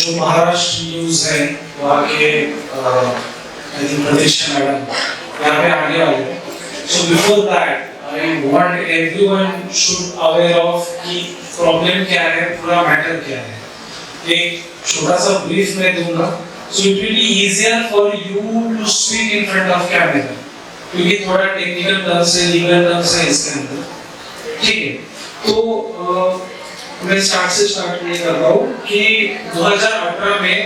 जो महाराष्ट्र न्यूज है वहाँ के प्रतीक्षा मैडम यहाँ पे आने वाले हैं। So before that, I want everyone should aware of कि प्रॉब्लम क्या है, पूरा मैटर क्या है। एक छोटा सा ब्रीफ मैं दूंगा, so it will be easier for you to speak in front of camera, क्योंकि थोड़ा टेक्निकल टर्म्स है, लीगल टर्म्स है इसके अंदर, ठीक है। तो मैं स्टार्ट नहीं कर रहा हूँ कि 2018 में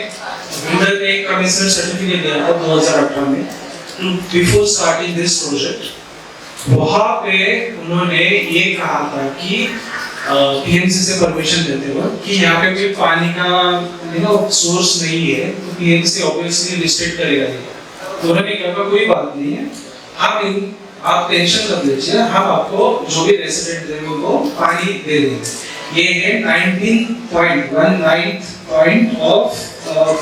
बिल्डर ने एक कमिश्नर सर्टिफिकेट दिया था 2018 में बिफोर स्टार्टिंग दिस प्रोजेक्ट। वहाँ पे उन्होंने ये कहा था कि पीएमसी से परमिशन देते हुए कि यहाँ पे कोई पानी का सोर्स नहीं है, तो पीएमसी ऑब्वियसली रिस्ट्रिक्ट करेगा नहीं। तो उन्होंने कहा कोई बात नहीं है, आप टेंशन मत लीजिए, हम आपको जो भी रेसिडेंट देंगे उनको पानी दे देंगे। ये है 19.19 पॉइंट ऑफ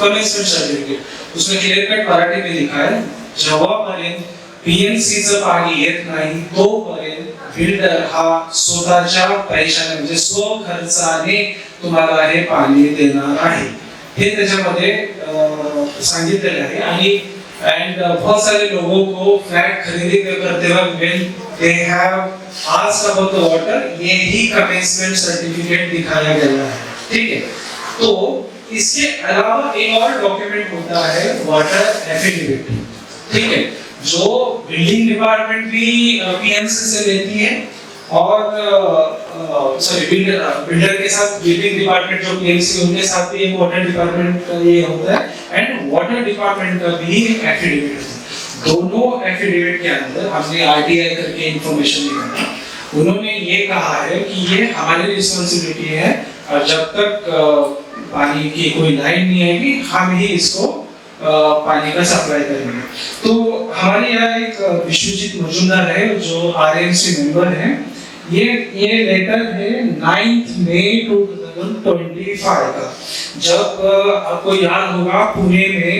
कमिश्नर सर्टिफिकेट। उसमें क्लियर कट मराठी में लिखा है, जेव्हापर्यंत पीएमसीचं पाणी येत नाही तोपर्यंत बिल्डर हा स्वतःच्या पैशाने म्हणजे स्वखर्चाने तुम्हाला हे पाणी देणार आहे, हे त्याच्यामध्ये सांगितलेलं आहे। आणि बहुत सारे लोगों को फ्लैट खरीदी करते वक्त when they have asked about the water, यही कमिटमेंट सर्टिफिकेट दिखाया गया है, ठीक है। तो इसके अलावा एक और डॉक्यूमेंट होता है वाटर एफिडेविट, ठीक है, जो बिल्डिंग डिपार्टमेंट भी पीएमसी से लेती है और बिल्डर के साथ बिल्डिंग डिपार्टमेंट जो पीएमसी उनके साथ भी एक वाटर डिपार्टमेंट का ये होता है एंड वाटर डिपार्टमेंट का भी एफिडेविट है। दोनों एफिडेविट के अंदर हमने आरटीआई करके इंफॉर्मेशन निकाला। उन्होंने ये कहा है कि ये हमारी रिस्पांसिबिलिटी है और जब तक पानी की कोई लाइन नहीं आएगी हम ही इसको पानी का सप्लाई करेंगे। तो हमारे यहाँ एक विश्वजीत मजूमदार है जो आरएमसी मेंबर हैं। ये लेटर है 9 मई 2025 का, जब आपको याद होगा पुणे में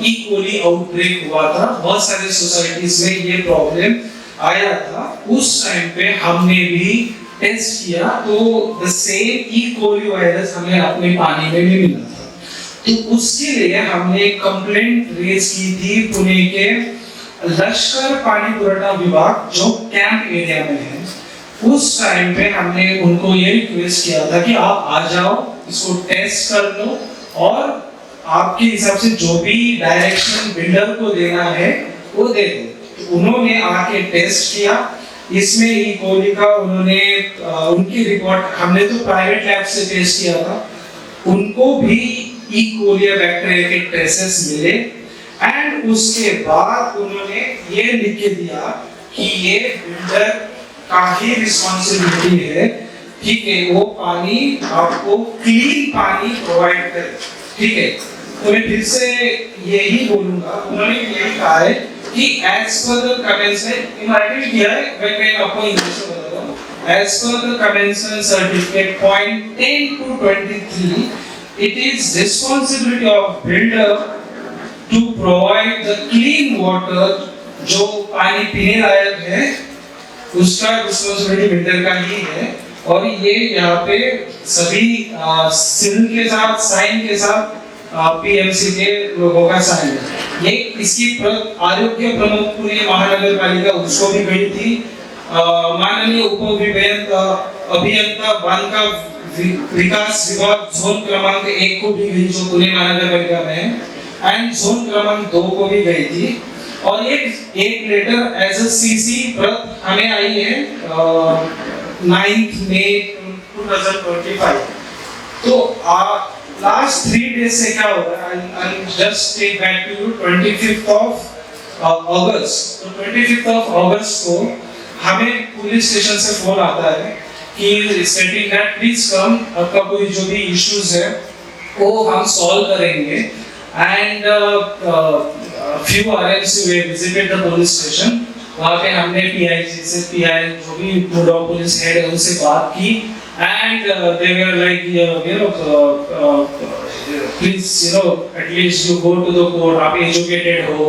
ई कोली आउटब्रेक हुआ था, बहुत सारे सोसाइटीज में ये प्रॉब्लम आया था। उस टाइम पे हमने भी टेस्ट किया तो the same E coli virus हमें अपने पानी में भी मिला था। तो उसके लिए हमने कंप्लेंट रेज की थी पुणे के लश्कर पानी पुरवठा विभाग जो कैंप एरिया में है। उस टाइम पे हमने उनको ये रिक्वेस्ट किया था कि आप आ जाओ, इसको टेस्ट कर लो और आपके हिसाब से जो भी डायरेक्शन बिल्डर को देना है वो दे दो। तो उन्होंने आके टेस्ट किया, इसमें ई कोली का उन्होंने उनकी रिपोर्ट, हमने तो प्राइवेट लैब से टेस्ट किया था, उनको भी ई कोली बैक्टीरिया के ट्रेसेस मिले एंड उसके बाद उन्होंने ये लिख के दिया कि ये बिल्डर का ही रिस्पांसिबिलिटी है, ठीक है, वो पानी आपको क्लीन पानी प्रोवाइड करे, ठीक है। तो मैं फिर से यही बोलूंगा, उन्होंने यही कहा है कि as per the commencement, Marathi में किया है, मैं आपको इंग्लिश में बता दूं। As per the commencement certificate point 10 to 23, it is responsibility of builder to provide the clean water, जो पानी पीने लायक है उसका रिस्पांसिबिलिटी बिल्डर का ही है। और ये यहाँ पे सभी सिल के साथ साइन के साथ पीएमसी के लोगों का साइन है। ये इसकी आरोग्य प्रमुख पुणे महानगर पालिका उसको भी गई थी, माननीय उप अभियंता बांधका विकास विभाग जोन क्रमांक 1 को भी गई जो पुणे महानगर पालिका में है एंड जोन क्रमांक 2 को भी गई थी। और एक लेटर एज अ सीसी प्रत हमें आई है 9 मई 2025। तो लास्ट 3 डेज से क्या हो रहा है, I just take back to you 25th of August. तो 25th ऑफ अगस्त को हमें पुलिस स्टेशन से फोन आता है कि स्टेटिंग दैट प्लीज कम, आपका कोई जो भी इश्यूज है वो हम सॉल्व करेंगे। And few RMC we visited the police station, वहाँ पे हमने PIG से PI जो भी पूर्व पुलिस हेड है उनसे बात की and they were like please at least you go to the court, आप educated हो,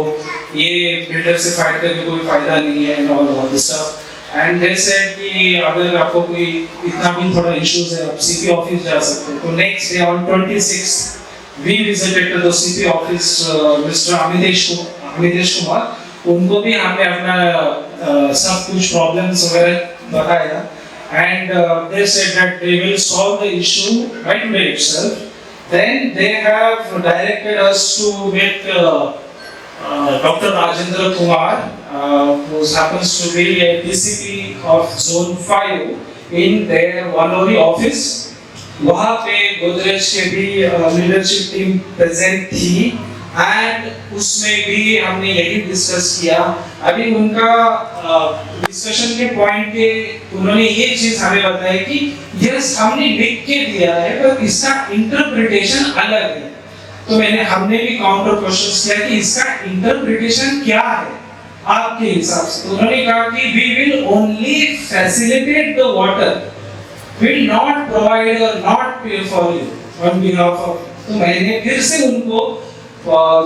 ये बिल्डर से फाइट करके कोई फायदा नहीं है and all this stuff। and they said कि अगर आपको कोई इतना भी थोड़ा इश्यूज है आप CP ऑफिस जा सकते हो। तो next day on 26th we visited to the CP office, Mr. Amitesh Kumar, उनको भी हमने अपना सब कुछ प्रॉब्लम्स वगैरह बताया, and they said that they will solve the issue by today itself. Then they have directed us to meet Dr. Rajendra Kumar, who happens to be a DCP of Zone 5 in their Walori office. वहाँ पे गोदरेज के भी leadership team present थी, and उसमें भी हमने यही discuss किया। अभी उनका डिस्कशन के पॉइंट पे उन्होंने ये चीज हमें बताई कि यस हमने लिख के दिया है पर इसका इंटरप्रिटेशन अलग है। तो हमने भी काउंटर क्वेश्चंस किया कि इसका इंटरप्रिटेशन क्या है आपके हिसाब से। तो उन्होंने कहा कि we will only facilitate the water, will not provide or not pay for you on behalf of। तो मैंने फिर से उनको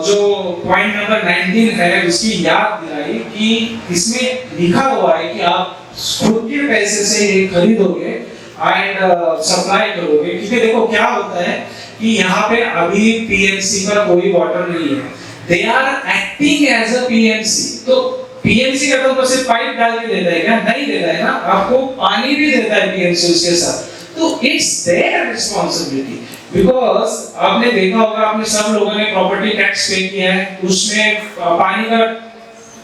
जो पॉइंट नंबर 19 है उसकी याद दिलाई कि इसमें लिखा हुआ है कि आप खुद के पैसे से ये खरीदोगे एंड सप्लाई करोगे, क्योंकि देखो क्या होता है कि यहाँ पे अभी पीएमसी का कोई वाटर नहीं है, they are acting as a PMC. तो पीएमसी का तो सिर्फ पाइप डाल के देता है क्या? नहीं देता है ना, आपको पानी भी देता है पीएमसी उसके साथ। तो इट्स देयर रिस्पांसिबिलिटी, बिकॉज़ आपने देखा होगा, आपने सब लोगों ने प्रॉपर्टी टैक्स पे किया है, उसमें पानी का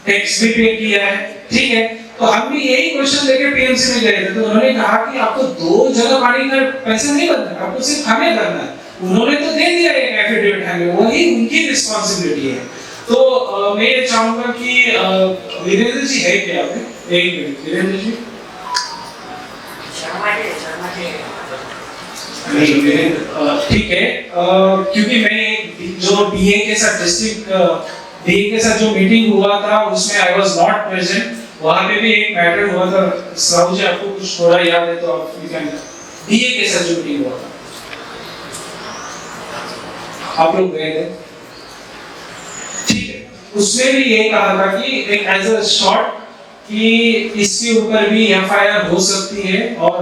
टैक्स भी पे किया है, ठीक है। तो हम भी यही क्वेश्चन लेके पीएमसी में गए थे, तो उन्होंने कहा कि आपको दो जगह पानी का पैसा नहीं बनना, आपको सिर्फ हमें करना है। उन्होंने तो दे दिया एक एफिडेविट हमें, वही उनकी रिस्पांसिबिलिटी है। तो मैं ये चाहूंगा कि वीरेंद्र जी है क्या आपने? एक मिनट वीरेंद्र जी। ठीक है, क्योंकि मैं जो डीए के साथ जो मीटिंग हुआ था उसमें आई वाज नॉट प्रेजेंट, वहां पे भी एक मैटर हुआ था। साहू जी आपको कुछ थोड़ा याद है तो आप डीए के साथ जो मीटिंग हुआ था आप लोग गए थे, ठीक है। उसमें भी ये कहा था कि एक एज अ शॉर्ट कि इसके ऊपर भी एफआईआर हो सकती है, और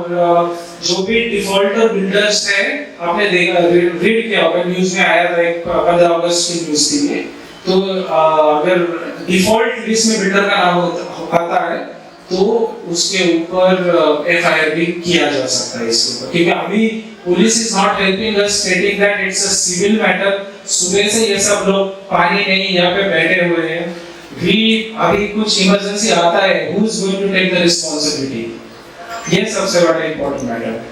जो भी डिफॉल्टर बिल्डर्स है, आपने देखा रीड किया होगा, न्यूज में आया था एक 15 अगस्त की न्यूज थी ये। तो अगर डिफॉल्ट लिस्ट में बिल्डर का नाम आता है तो उसके ऊपर एफआईआर भी किया जा सकता है इसके ऊपर, क्योंकि अभी police is not helping us, stating that it's a civil matter. सुबह से ये सब लोग पानी नहीं यहाँ पे बैठे हुए हैं, अभी कुछ इमरजेंसी आता है, who is going to take the responsibility? ये सबसे बड़ा इंपॉर्टेंट मैटर है।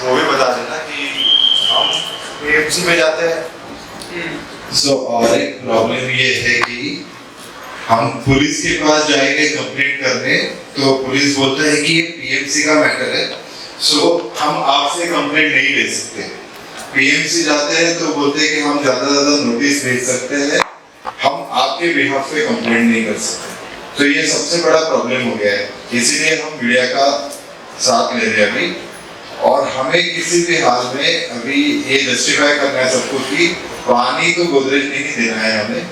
वो भी बता देना कि हम पीएमसी में जाते हैं। सो और एक प्रॉब्लम ये है कि हम पुलिस के पास जाएंगे कंप्लेंट करने, तो पुलिस बोलता है कि ये पीएमसी का मैटर है, सो हम आपसे कंप्लेंट नहीं ले सकते। पीएमसी जाते हैं तो बोलते हैं कि हम ज्यादा नोटिस भेज सकते हैं, हम आपके बिहाफ पे कंप्लेंट नहीं कर सकते। तो ये सबसे बड़ा प्रॉब्लम हो गया है, इसीलिए हम मीडिया का साथ ले रहे हैं अभी। और हमें किसी भी हाल में अभी ये जस्टिफाई करना है सबको कि पानी तो गोदरेज नहीं देना है हमें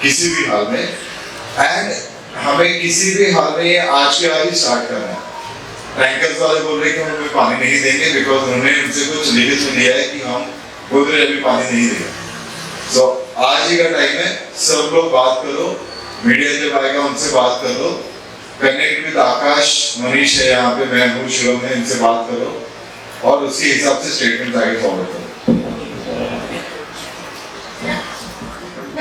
किसी भी हाल में, एंड हमें किसी भी हाल में ये आज के आज ही स्टार्ट करना है। टैंकर्स वाले बोल रहे हैं कि हम कोई पानी नहीं देंगे, बिकॉज उन्होंने उनसे कुछ लिखित में दिया है कि हम गोदरेज अभी पानी नहीं देंगे। सो आज ही का टाइम है, सब लोग बात करो, मीडिया जब आएगा उनसे बात करो, कनेक्ट विद आकाश, मनीष है यहाँ पे, मैं हूँ, शिवम है, इनसे बात करो और उसके हिसाब से स्टेटमेंट आगे फॉलो करो।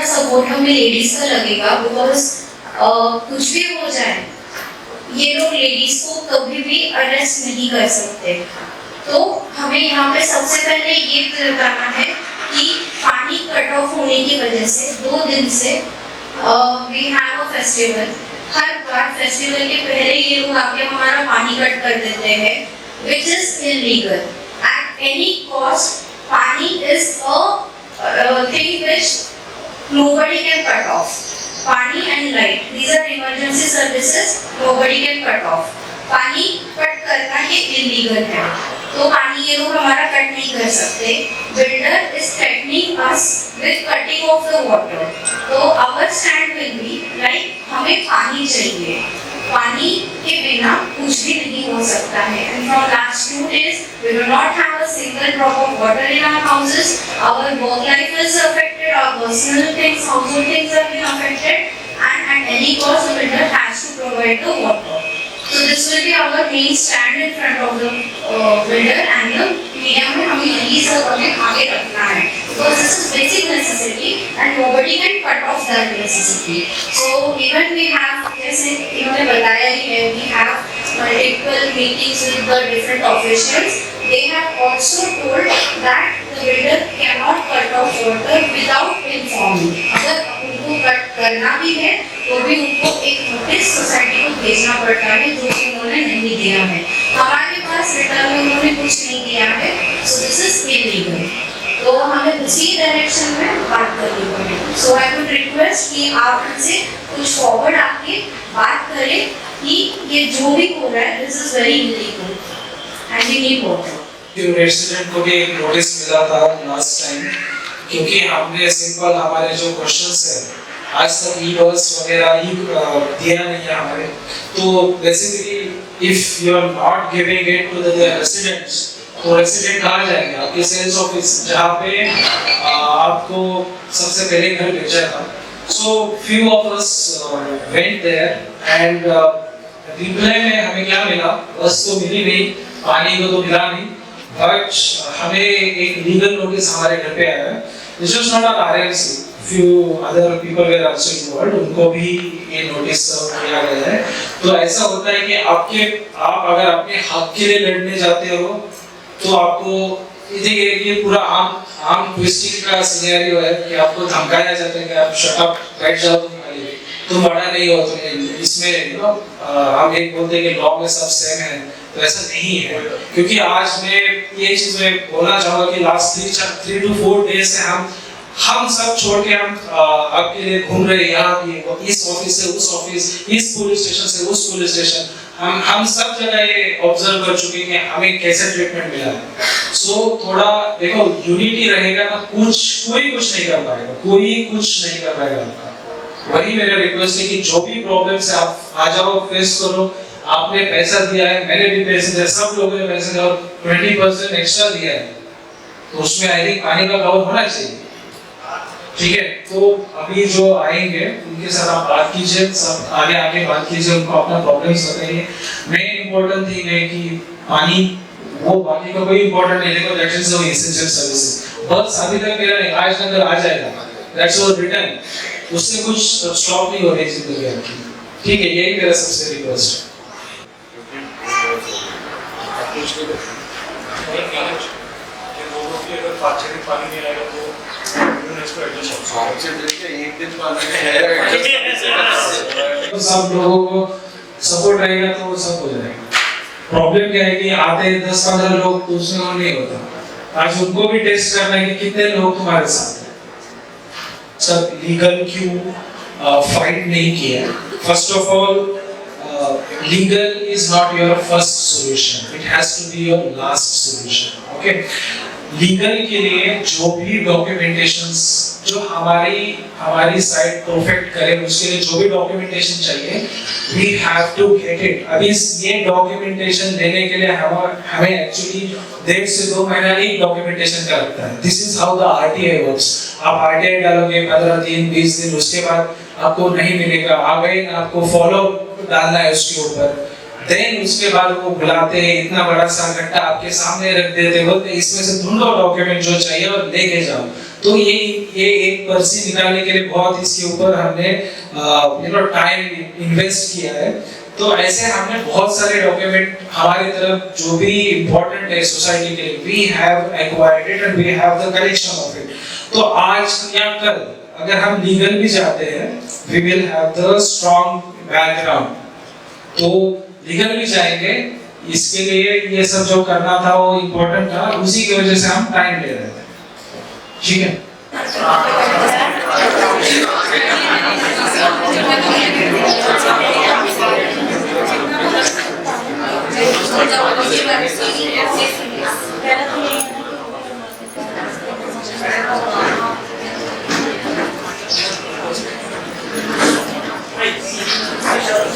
सपोर्ट हमें लेडीज का लगेगा, बिकॉज कुछ भी हो जाए ये लोग लेडीज को कभी भी अरेस्ट नहीं कर सकते। तो हमें यहाँ पे सबसे पहले ये करना है कि पानी कट ऑफ होने की वजह से 2 दिन से वी हैव अ फेस्टिवल। हर बार फेस्टिवल के पहले ये लोग आके हमारा पानी कट कर देते हैं, which is illegal. At any cost, पानी is a thing which nobody can cut off. पानी and light, these are emergency services, nobody can cut off. पानी कट करना ये illegal है, तो पानी ये लोग हमारा कट नहीं कर सकते। Builder is threatening us with cutting off the water. तो our stand will be like हमें पानी चाहिए। पानी के बिना कुछ भी नहीं हो सकता है. And from last 2 days, we do not have a single drop of water in our houses. Our work life is affected. Our personal things, household things have been affected. And at any cost, the builder has to provide the water. So this will be our main stand in front of the builder and the media में हमें यही सब हमें आगे रखना है. Because this is basic necessity and nobody can cut off that necessity. So even we have, जैसे इन्होंने बताया ही है, we have multiple meetings with the different officials. They have also told that the builder cannot cut off water without informing. अगर उनको cut करना भी है तो भी उनको एक नोटिस सोसाइटी को भेजना पड़ता है, जो कि उन्होंने नहीं दिया है. हमारे पास रिटर्न में उन्होंने कुछ नहीं दिया है. So this is illegal. तो हमें उसी डायरेक्शन में बात करनी पड़ेगी. So I would request कि आप उनसे कुछ फॉरवर्ड आके बात करें कि ये जो भी हो रहा है, this is very illegal and we need water. Resident को भी एक नोटिस मिला था लास्ट टाइम, क्योंकि हमने सिंपल हमारे जो क्वेश्चंस है आज तक ई-बस वगैरह ही दिया नहीं है हमारे. तो basically if you are not giving it to the residents, तो रेसिडेंट कहाँ जाएंगे? आपके सेल्स ऑफिस, जहाँ पे आपको सबसे पहले घर भेजा था. So few of us went there and reply में हमें क्या मिला? बस तो मिली नहीं, पानी को तो मिला नहीं, बट हमें एक लीगल नोटिस हमारे घर पे आया है. This is not a RMC, few other people were also involved, उनको भी ये नोटिस किया गया है. तो ऐसा होता है कि आप अगर अपने हक के लिए लड़ने जाते हो तो आपको ये पूरा आम ट्विस्टिंग का सिनेरियो है कि आपको धमकाया जाता है कि आप शट अप, बैठ जाओ, तुम बड़ा नहीं हो, तुम इसमें हम एक बोलते हैं कि लॉ में सब सेम है. तो ऐसा नहीं है, क्योंकि आज मैं ये चीज में बोलना चाहूँगा कि लास्ट 3 to 4 डेज से हम सब छोड़ के हम आपके लिए घूम रहे हैं. यहाँ भी इस ऑफिस से उस ऑफिस, इस पुलिस स्टेशन से उस पुलिस स्टेशन, हम सब जगह ये ऑब्जर्व कर चुके हैं कि हमें कैसे ट्रीटमेंट मिला है. सो थोड़ा देखो, यूनिटी रहेगा ना, कोई कुछ नहीं कर पाएगा, कोई कुछ नहीं कर पाएगा आपका. वही मेरा रिक्वेस्ट है कि जो भी प्रॉब्लम्स है आप आ जाओ, फेस करो. आपने पैसा दिया है, मैंने भी पैसे दिए, सब लोगों ने पैसे दिया और 20% एक्स्ट्रा दिया है, तो उसमें आई थिंक पानी का कवर होना चाहिए. ठीक है, तो अभी जो आएंगे उनके साथ आप बात कीजिए, सब आगे बात कीजिए, उनको अपना प्रॉब्लम्स बताइए. मेन इंपॉर्टेंट थिंग है कि पानी, वो बाकी का कोई इंपॉर्टेंट नहीं, देखो that is the essential services. बस अभी तक मेरा नहीं, आज के अंदर आ जाएगा, दैट्स योर रिटर्न. उससे कुछ स्टॉप नहीं हो रही जिंदगी आपकी. ठीक है, यही मेरा सबसे रिक्वेस्ट है. पानी नहीं आएगा तो सब लोगों को सपोर्ट रहेगा तो सब हो जाएगा. प्रॉब्लम क्या है कि आते 10-15 लोग तो उसमें नहीं होता. आज उनको भी टेस्ट करना है कि कितने लोग तुम्हारे साथ हैं. सब लीगल क्यों फाइट नहीं किया? First of all, legal is not your first solution, it has to be your last solution. Okay, legal के लिए जो भी डॉक्यूमेंटेशंस जो हमारी साइड परफेक्ट करे, उसके लिए जो भी डॉक्यूमेंटेशन चाहिए, we have to get it. अभी ये डॉक्यूमेंटेशन देने के लिए हमें एक्चुअली 1.5 से 2 महीना एक डॉक्यूमेंटेशन का लगता है. This is how the RTI works. आप आरटीआई डालोगे 15 दिन 20 दिन, उसके बाद आपको नहीं मिलेगा. अगेन आपको फॉलो डालना है उसके ऊपर, देन उसके बाद वो बुलाते हैं, इतना बड़ा सा गट्टा आपके सामने रख देते, बोलते इसमें से ढूंढो डॉक्यूमेंट जो चाहिए और लेके जाओ. तो ये एक पर्ची निकालने के लिए बहुत इसके ऊपर हमने टाइम इन्वेस्ट किया है. तो ऐसे हमने बहुत सारे डॉक्यूमेंट हमारी तरफ जो भी इम्पोर्टेंट है सोसाइटी के लिए, we have acquired it and we have the collection of it. तो आज या कल अगर हम लीगल भी जाते हैं, we will have the strong background. तो लीगल भी जाएंगे, इसके लिए ये सब जो करना था वो इम्पोर्टेंट था, उसी की वजह से हम टाइम ले रहे थे. ठीक है,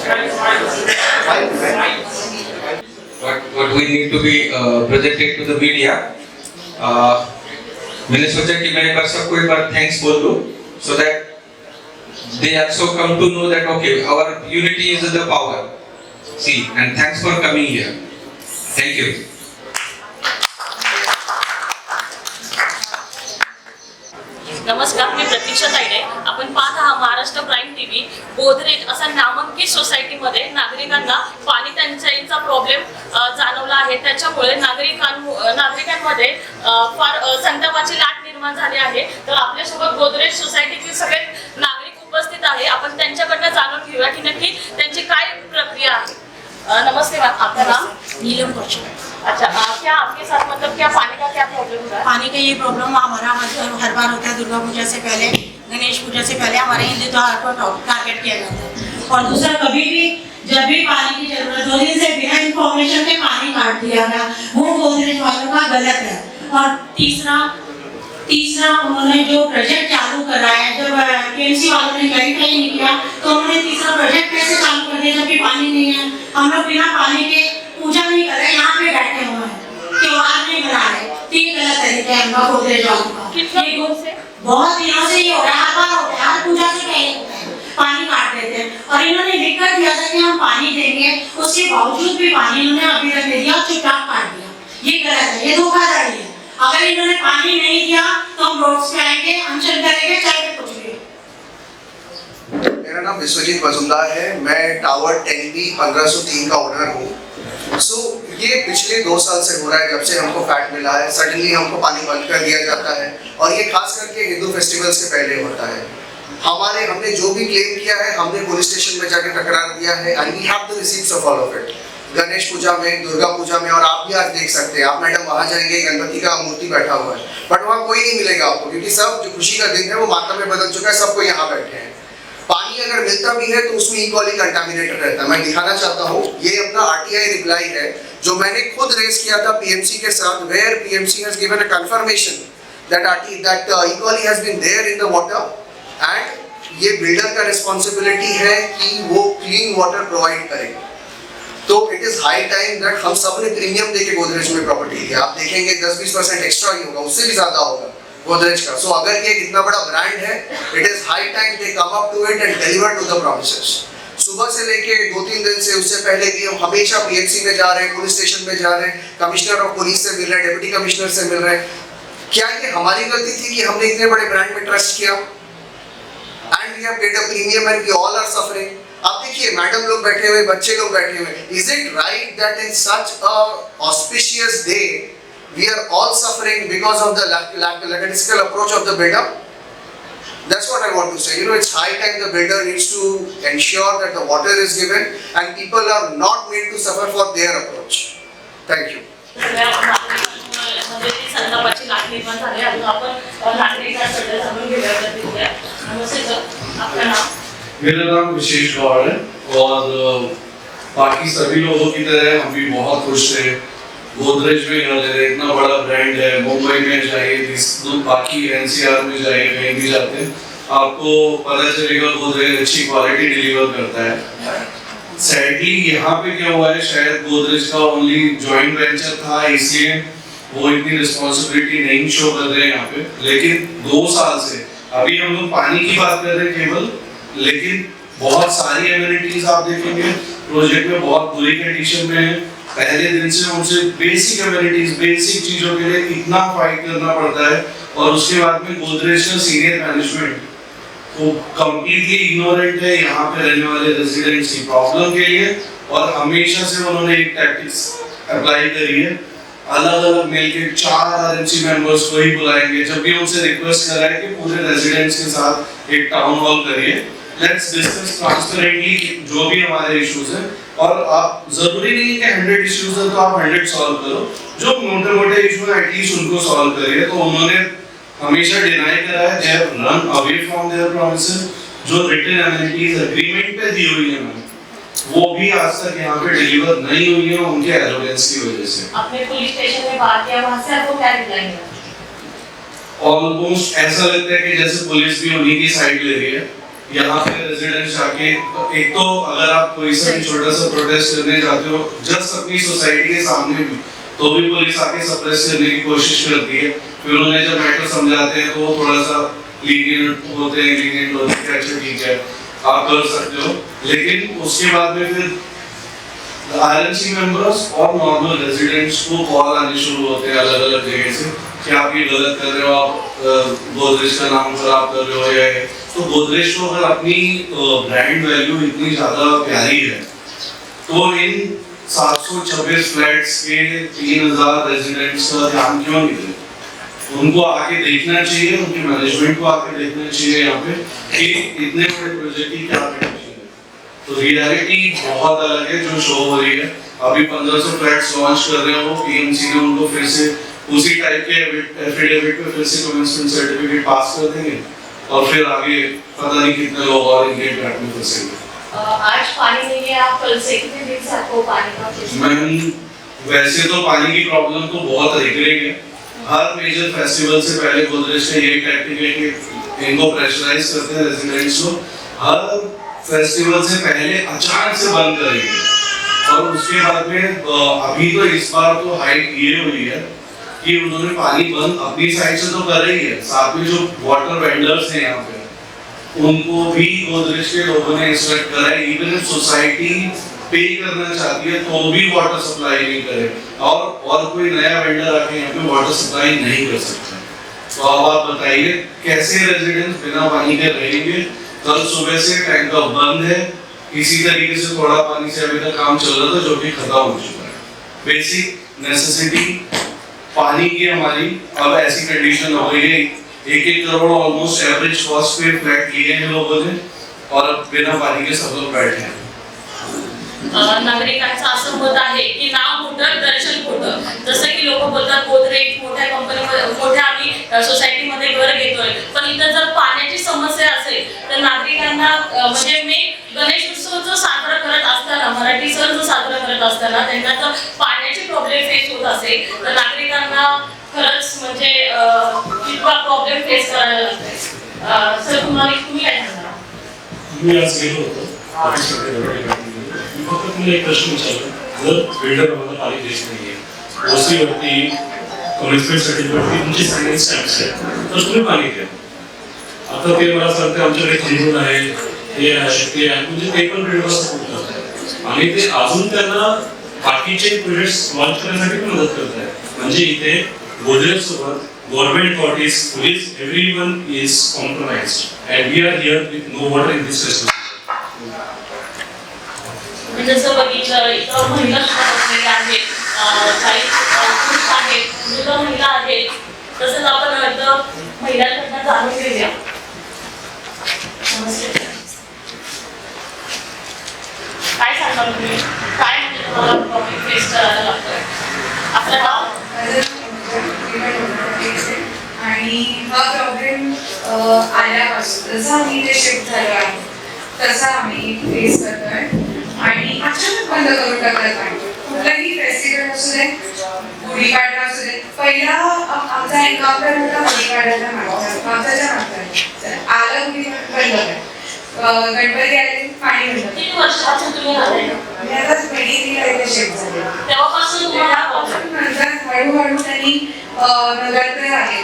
Guys, but we need to be presented to the media. मैंने सोचा कि मैं बस सबको एक बार थैंक्स बोल दूं, so that they also come to know that okay, our unity is the power. See, and thanks for coming here. Thank you. नमस्कार, मी प्रतीक्षा तायडे. आपण पाहत आहात महाराष्ट्र प्राईम टीव्ही. गोदरेज असा नामांकित सोसायटीमध्ये नागरिकांना पाणी टंचाईचा प्रॉब्लेम जाणवला आहे. त्याच्यामुळे नागरिकांमध्ये फार संतापाची लाट निर्माण झाली आहे. तर आपल्यासोबत गोदरेज सोसायटीतील सगळे नागरिक उपस्थित आहे. आपण त्यांच्याकडनं जाणून घेऊया की नक्की त्यांची काय प्रक्रिया आहे. नमस्ते मैम, आपका नाम? नीलम कौशल। अच्छा, क्या आपके साथ मतलब क्या पानी का क्या प्रॉब्लम हो रहा है? पानी का ये प्रॉब्लम हमारा हर बार होता है। दुर्गा पूजा से पहले, गणेश पूजा से पहले हमारे हिंदू त्योहार को टारगेट किया जाता है। और दूसरा, कभी भी जब भी पानी की जरूरत हो, दिन से बिना इंफॉर्मेशन के पानी काट दिया गया, वो गोदरेज वालों का गलत है। और तीसरा उन्होंने जो प्रोजेक्ट चालू कराया, जब केएमसी वालों ने वेरीफाई नहीं किया तो उन्होंने तीसरा प्रोजेक्ट कैसे चालू कर दिया जबकि पानी नहीं है। हम लोग बिना पानी के पूजा नहीं कर रहे, यहाँ पे बैठे हुए हैं, त्योहार नहीं मना रहे। तीन गलत तरीके हैं उनका गोदरेज वालों का। बहुत दिनों से ये हो रहा है, हर बार होता है, हर पूजा से पहले होता है, पानी काट देते हैं। और इन्होंने लिख कर दिया था कि हम पानी देंगे, उसके बावजूद भी पानी इन्होंने अभी तक नहीं दिया, चुपचाप काट दिया। ये गलत है, ये धोखाधड़ी है। अगर इन्होंने पानी नहीं दिया तो हम रोड्स पे आएंगे, अनशन करेंगे, चाहे कुछ भी। मेरा नाम विश्वजीत मजुमदार है। मैं टावर 10B 1503 का ओनर हूँ। ये पिछले 2 साल से हो रहा है, जब से हमको फैट मिला है। सडनली हमको पानी बंद कर दिया जाता है और ये खास करके हिंदू फेस्टिवल से पहले होता है। हमने जो भी क्लेम किया है, हमने पुलिस स्टेशन में जाके तकरार दिया है and we have the receipts of all of it. Ganesh Puja में, दुर्गा पूजा में, और आप भी आज देख सकते हैं, आप मैडम वहाँ जाएंगे, गणपति का मूर्ति बैठा हुआ है, बट वहाँ कोई नहीं मिलेगा आपको, क्योंकि सब जो खुशी का दिन है वो माता में बदल चुका है, सबको यहाँ बैठे हैं। पानी अगर मिलता भी है तो उसमें इक्वली कंटामिनेटेड रहता है। मैं दिखाना चाहता हूँ, ये अपना RTI रिप्लाई है जो मैंने खुद रेज किया था PMC के साथ, where PMC has given a confirmation that equally has been there in the water and ये बिल्डर का रिस्पॉन्सिबिलिटी है कि वो क्लीन वाटर प्रोवाइड करे। तो it is high time that हम सब ने प्रीमियम देके गोदरेज में प्रॉपर्टी लिया। आप देखेंगे 10-20% एक्स्ट्रा ही होगा, उससे भी ज्यादा होगा गोदरेज का। सो अगर ये इतना बड़ा ब्रांड है, it is high time they come up to it and deliver to the promises. सुबह से लेके 2-3 दिन से, उससे पहले भी हम हमेशा PMC में जा रहे हैं, पुलिस स्टेशन में जा रहे हैं, कमिश्नर ऑफ पुलिस से मिल रहे हैं, डिप्टी कमिश्नर से मिल रहे हैं। क्या ये हमारी गलती थी कि हमने इतने बड़े ब्रांड में ट्रस्ट किया? And we have paid a premium and we all are suffering. आप देखिए, मैडम लोग बैठे हुए, बच्चे लोग बैठे हुए। Is it right that in such a auspicious day we are all suffering because of the lackadaisical approach of the builder? That's what I want to say. It's high time the builder needs to ensure that the water is given and people are not made to suffer for their approach. Thank you. संतापाची लाट निर्माण झाली. अजून आपण नागरिकांकडे जाणून घेऊया प्रतिक्रिया. नमस्ते sir, आपका नाम? मेरा नाम विशेष गौड़ है और बाकी सभी लोगों की तरह हम भी बहुत खुश थे। गोदरेज में घर ले रहे, इतना बड़ा ब्रांड है। मुंबई में जाइए, बाकी NCR में जाइए, कहीं भी जाते हैं आपको पता चलेगा गोदरेज अच्छी क्वालिटी डिलीवर करता है। सैडली यहाँ पे क्या हुआ है, शायद गोदरेज का ओनली जॉइंट वेंचर था, इसलिए वो इतनी रिस्पॉन्सिबिलिटी नहीं शो कर रहे हैं यहाँ पे। लेकिन 2 साल से, अभी हम लोग पानी की बात कर रहे हैं केवल, लेकिन बहुत सारी एमिनिटीज आप देखेंगे प्रोजेक्ट में बहुत बुरी कंडीशन में है। पहले दिन से उनसे बेसिक एमिनिटीज, बेसिक चीजों के लिए इतना फाइट करना पड़ता है, और उसके बाद में गोदरेज का सीनियर मैनेजमेंट वो कंप्लीटली इग्नोरेंट है यहाँ पे रहने वाले रेजिडेंट्स की प्रॉब्लम के लिए। और हमेशा से उन्होंने एक टैक्टिक्स अप्लाई करी है, अलग अलग मिलके 4 RMC मेंबर्स को ही बुलाएंगे। जब भी उनसे रिक्वेस्ट करा है कि पूरे रेजिडेंट्स के साथ एक टाउन हॉल करिए, लेट्स डिस्कस ट्रांसपेरेंटली जो भी हमारे इश्यूज हैं। और आप जरूरी नहीं है कि 100 इश्यूज है तो आप 100 सॉल्व करो, जो मोटे-मोटे इशू है एटलीस्ट उनको सॉल्व करिए। तो उन्होंने हमेशा डिनाई करा है, they have run away from their promises. जो रिटन एमिनिटीज एग्रीमेंट पे दी हुई है वो भी आज तक यहाँ पे डिलीवर नहीं हुई है उनके एरोगेंस की वजह से। आपने पुलिस स्टेशन में बात किया, वहाँ से आपको क्या रिप्लाई मिला? ऑलमोस्ट ऐसा लगता है कि जैसे पुलिस भी उन्हीं की साइड ले रही है। यहाँ पे रेजिडेंट्स आके एक तो अगर आप कोई सा भी छोटा सा प्रोटेस्ट करने जाते हो जस्ट अपनी सोसाइटी के सामने भी, तो भी पुलिस आके सप्रेस करने की कोशिश करती है। फिर उन्हें जब मैटर समझाते हैं तो वो थोड़ा सा लीनियंट होते हैं, अच्छा ठीक है आप कर सकते हो, लेकिन उसके बाद में फिर आरएमसी मेंबर्स और नॉर्मल रेजिडेंट्स को कॉल आने शुरू होते हैं अलग अलग जगह से कि आप ये गलत कर रहे हो, आप गोदरेज का नाम खराब कर रहे हो। या तो गोदरेज को अगर अपनी ब्रांड वैल्यू इतनी ज्यादा प्यारी है तो इन 726 फ्लैट्स के 3000 रेजिडेंट्स का ध्यान क्यों नहीं दे? उनको आके देखना चाहिए, उनके मैनेजमेंट को आके देखना चाहिए यहाँ पे कि इतने बड़े प्रोजेक्ट की क्या कंडीशन है। तो रियलिटी बहुत अलग है जो शो हो रही है। अभी 1500 फ्लैट्स लॉन्च कर रहे हो, पीएमसी ने उनको फिर से उसी टाइप के एफिडेविट पे फिर से कमेंसमेंट सर्टिफिकेट पास कर देंगे और फिर आगे पता नहीं कितने लोग और इनके ट्रैक में फंसेंगे। आज पानी नहीं है, आप कल से कितने दिन से आपको पानी का मैम वैसे तो पानी की प्रॉब्लम तो बहुत रेगुलर है। हर मेजर फेस्टिवल से पहले गोदरेज का यही टैक्टिक है कि इनको प्रेशराइज करते हैं रेजिडेंट्स को, हर फेस्टिवल से पहले अचानक से बंद करेंगे। और उसके बाद में अभी तो इस बार तो हाइट ये हुई है कि उन्होंने पानी बंद अपनी साइड से तो कर रही है, साथ में जो वाटर वेंडर्स हैं यहाँ पे उनको भी गोदरेज के लोगों ने इंस्ट्रक्ट करा है, इवन सोसाइटी पे करना चाहती है तो भी वाटर सप्लाई नहीं करे और कोई नया वेंडर आके यहाँ पे वाटर सप्लाई नहीं कर सकता। तो अब आप बताइए कैसे रेजिडेंट्स बिना पानी के रहेंगे? कल सुबह से टैंकर बंद है, इसी तरीके से थोड़ा पानी से अभी तक काम चल रहा था जो कि खत्म हो चुका है। बेसिक नेसेसिटी पानी की हमारी अब ऐसी कंडीशन हो गई है, 1-1 करोड़ ऑलमोस्ट एवरेज कॉस्ट पे फ्लैट लिए हैं लोगों ने और अब बिना पानी के सब लोग बैठे हैं। नागरिकांचं असं मत आहे की नाव मोठं दर्शन खोटं। जसं की लोक बोलतात गोदरेज मोठ्या कंपनीमध्ये मोठ्या आम्ही सोसायटीमध्ये घर घेतोय, पण इथं जर पाण्याची समस्या असेल तर नागरिकांना म्हणजे मी गणेश उत्सव जो साजरा करत असताना मराठी सण जो साजरा करत असताना त्यांना जर पाण्याची प्रॉब्लेम फेस होत असेल तर नागरिकांना खरंच म्हणजे इतका प्रॉब्लेम फेस करायला लागतोय। सर तुम्ही काय सांगणार? मी आज गेलो होतो फक्त तुम्ही एक प्रश्न विचारला, जर बिल्डर आम्हाला पाणी देत नाहीये, ओसीवरती कमेंसमेंट सर्टिफिकेटवरती तुमची साइन स्टॅम्प्स आहेत तर तुम्ही पाणी द्या। आता ते मला सांगते आमच्याकडे खंडून आहे, हे आहे ते आहे, म्हणजे ते पण बिल्डरला सपोर्ट करतात आणि ते अजून त्यांना बाकीचे प्रोजेक्ट्स लॉन्च करण्यासाठी पण मदत करत आहेत। म्हणजे इथे गोदरेज सोबत government bodies, police, everyone is compromised and we are here with no water in this festival. जसं बघितलं इथं महिला सुद्धा बसलेल्या आहेत, काही पुरुष आहेत, मुलं महिला आहेत, तसंच आपण इथं महिलांकडनं जाणून घेऊया। काय सांगणार तुम्ही? काय म्हणजे तुम्हाला प्रॉब्लेम फेस करायला लागतोय? आपलं नाव आणि हा प्रॉब्लेम आल्यापासून जसं आम्ही इथे शिफ्ट झालो आहे तसा आम्ही फेस करतोय आणि अचानक बंद करून टाकलं पाणी। कुठलाही फेस्टिवल असू दे, गुढीपाडवा असू दे, पहिला आमचा एन्काउंटर होता गुढीपाडव्याच्या मागच्या मागचा आलं की बंद कर, गणपती आले पाणी बंद। किती वर्षापासून तुम्ही आलाय? मी आता 23 ला इथे शिफ्ट झाले। तेव्हापासून तुम्हाला नंतर हळूहळू त्यांनी नगरकर आले